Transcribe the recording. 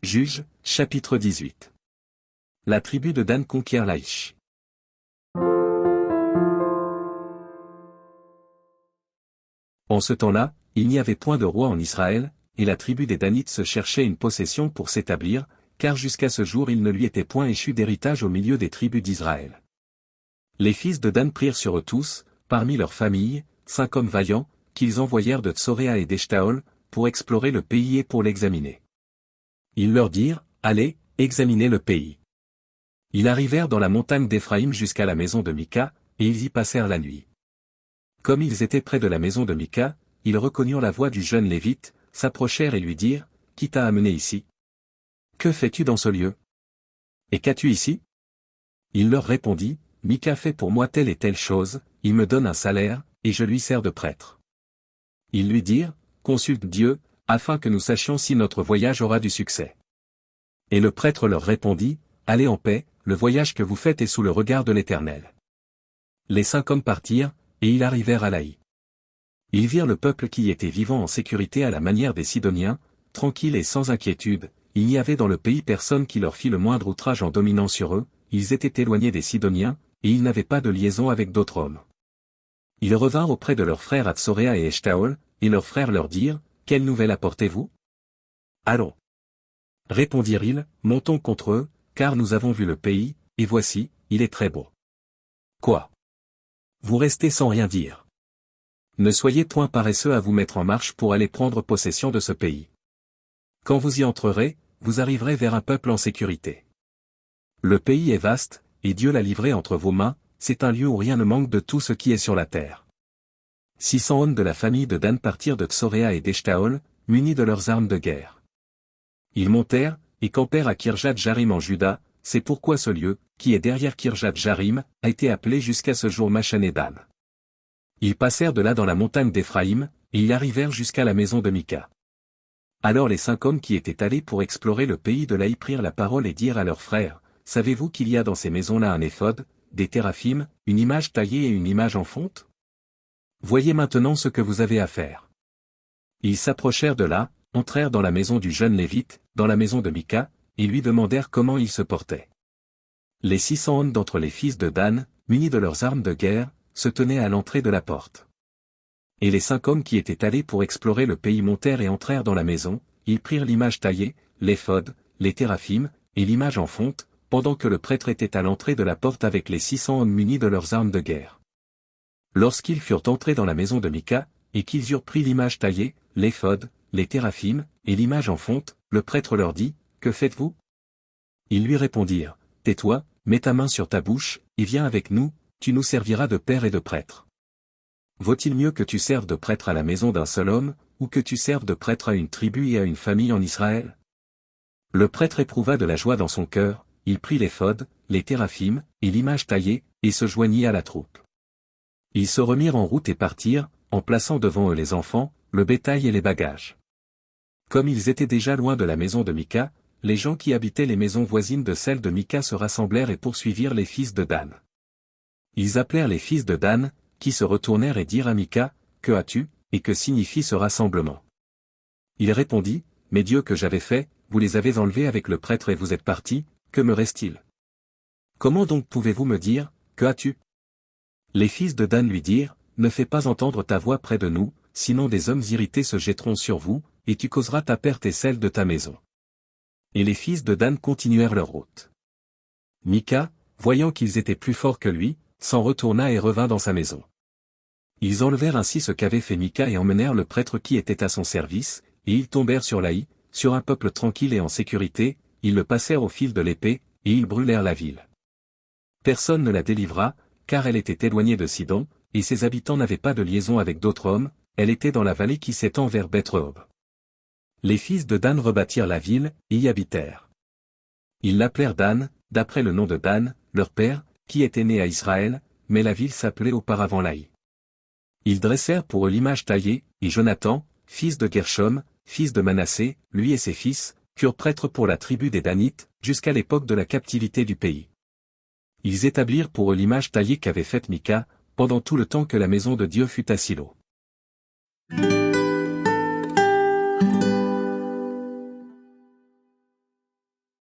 Juges, chapitre 18. La tribu de Dan conquiert Laïch. En ce temps-là, il n'y avait point de roi en Israël, et la tribu des Danites se cherchait une possession pour s'établir, car jusqu'à ce jour il ne lui était point échu d'héritage au milieu des tribus d'Israël. Les fils de Dan prirent sur eux tous, parmi leurs familles, 5 hommes vaillants, qu'ils envoyèrent de Tsoréa et d'Eshtaol, pour explorer le pays et pour l'examiner. Ils leur dirent, allez, examinez le pays. Ils arrivèrent dans la montagne d'Éphraïm jusqu'à la maison de Mika, et ils y passèrent la nuit. Comme ils étaient près de la maison de Mika, ils reconnurent la voix du jeune Lévite, s'approchèrent et lui dirent, qui t'a amené ici? Que fais-tu dans ce lieu? Et qu'as-tu ici? Il leur répondit, Mika fait pour moi telle et telle chose, il me donne un salaire, et je lui sers de prêtre. Ils lui dirent, consulte Dieu, afin que nous sachions si notre voyage aura du succès. Et le prêtre leur répondit, allez en paix, le voyage que vous faites est sous le regard de l'Éternel. Les 5 hommes partirent, et ils arrivèrent à Laï. Ils virent le peuple qui y était vivant en sécurité à la manière des Sidoniens, tranquille et sans inquiétude, il n'y avait dans le pays personne qui leur fit le moindre outrage en dominant sur eux, ils étaient éloignés des Sidoniens, et ils n'avaient pas de liaison avec d'autres hommes. Ils revinrent auprès de leurs frères à Tsoréa et Eshtaol, et leurs frères leur dirent, quelle nouvelle apportez-vous? Allons. Répondirent-ils, montons contre eux, car nous avons vu le pays, et voici, il est très beau. Quoi? Vous restez sans rien dire. Ne soyez point paresseux à vous mettre en marche pour aller prendre possession de ce pays. Quand vous y entrerez, vous arriverez vers un peuple en sécurité. Le pays est vaste, et Dieu l'a livré entre vos mains, c'est un lieu où rien ne manque de tout ce qui est sur la terre. 600 hommes de la famille de Dan partirent de Tsoréa et d'Eshtaol, munis de leurs armes de guerre. Ils montèrent, et campèrent à Kirjath-Jarim en Juda, c'est pourquoi ce lieu, qui est derrière Kirjath-Jarim, a été appelé jusqu'à ce jour Machané Dan. Ils passèrent de là dans la montagne d'Éphraïm, et ils arrivèrent jusqu'à la maison de Mika. Alors les 5 hommes qui étaient allés pour explorer le pays de Laï prirent la parole et dirent à leurs frères, savez-vous qu'il y a dans ces maisons-là un éphod, des téraphim, une image taillée et une image en fonte? Voyez maintenant ce que vous avez à faire. Ils s'approchèrent de là, entrèrent dans la maison du jeune Lévite, dans la maison de Mika, et lui demandèrent comment il se portait. Les 600 hommes d'entre les fils de Dan, munis de leurs armes de guerre, se tenaient à l'entrée de la porte. Et les 5 hommes qui étaient allés pour explorer le pays montèrent et entrèrent dans la maison, ils prirent l'image taillée, l'éphod, les téraphim, et l'image en fonte, pendant que le prêtre était à l'entrée de la porte avec les 600 hommes munis de leurs armes de guerre. Lorsqu'ils furent entrés dans la maison de Mika, et qu'ils eurent pris l'image taillée, l'éphod, les téraphim, et l'image en fonte, le prêtre leur dit, que faites-vous? Ils lui répondirent, tais-toi, mets ta main sur ta bouche, et viens avec nous, tu nous serviras de père et de prêtre. Vaut-il mieux que tu serves de prêtre à la maison d'un seul homme, ou que tu serves de prêtre à une tribu et à une famille en Israël? Le prêtre éprouva de la joie dans son cœur, il prit l'éphod, les téraphim, et l'image taillée, et se joignit à la troupe. Ils se remirent en route et partirent, en plaçant devant eux les enfants, le bétail et les bagages. Comme ils étaient déjà loin de la maison de Mika, les gens qui habitaient les maisons voisines de celle de Mika se rassemblèrent et poursuivirent les fils de Dan. Ils appelèrent les fils de Dan, qui se retournèrent et dirent à Mika, que as-tu, et que signifie ce rassemblement? Il répondit, mes dieux que j'avais faits, vous les avez enlevés avec le prêtre et vous êtes partis, que me reste-t-il? Comment donc pouvez-vous me dire, que as-tu? Les fils de Dan lui dirent, ne fais pas entendre ta voix près de nous, sinon des hommes irrités se jetteront sur vous, et tu causeras ta perte et celle de ta maison. Et les fils de Dan continuèrent leur route. Mika, voyant qu'ils étaient plus forts que lui, s'en retourna et revint dans sa maison. Ils enlevèrent ainsi ce qu'avait fait Mika et emmenèrent le prêtre qui était à son service, et ils tombèrent sur Laï, sur un peuple tranquille et en sécurité, ils le passèrent au fil de l'épée, et ils brûlèrent la ville. Personne ne la délivra, car elle était éloignée de Sidon, et ses habitants n'avaient pas de liaison avec d'autres hommes, elle était dans la vallée qui s'étend vers Beth-Rehob. Les fils de Dan rebâtirent la ville, et y habitèrent. Ils l'appelèrent Dan, d'après le nom de Dan, leur père, qui était né à Israël, mais la ville s'appelait auparavant Laï. Ils dressèrent pour eux l'image taillée, et Jonathan, fils de Gershom, fils de Manassé, lui et ses fils, furent prêtres pour la tribu des Danites, jusqu'à l'époque de la captivité du pays. Ils établirent pour eux l'image taillée qu'avait faite Mika, pendant tout le temps que la maison de Dieu fut à Silo.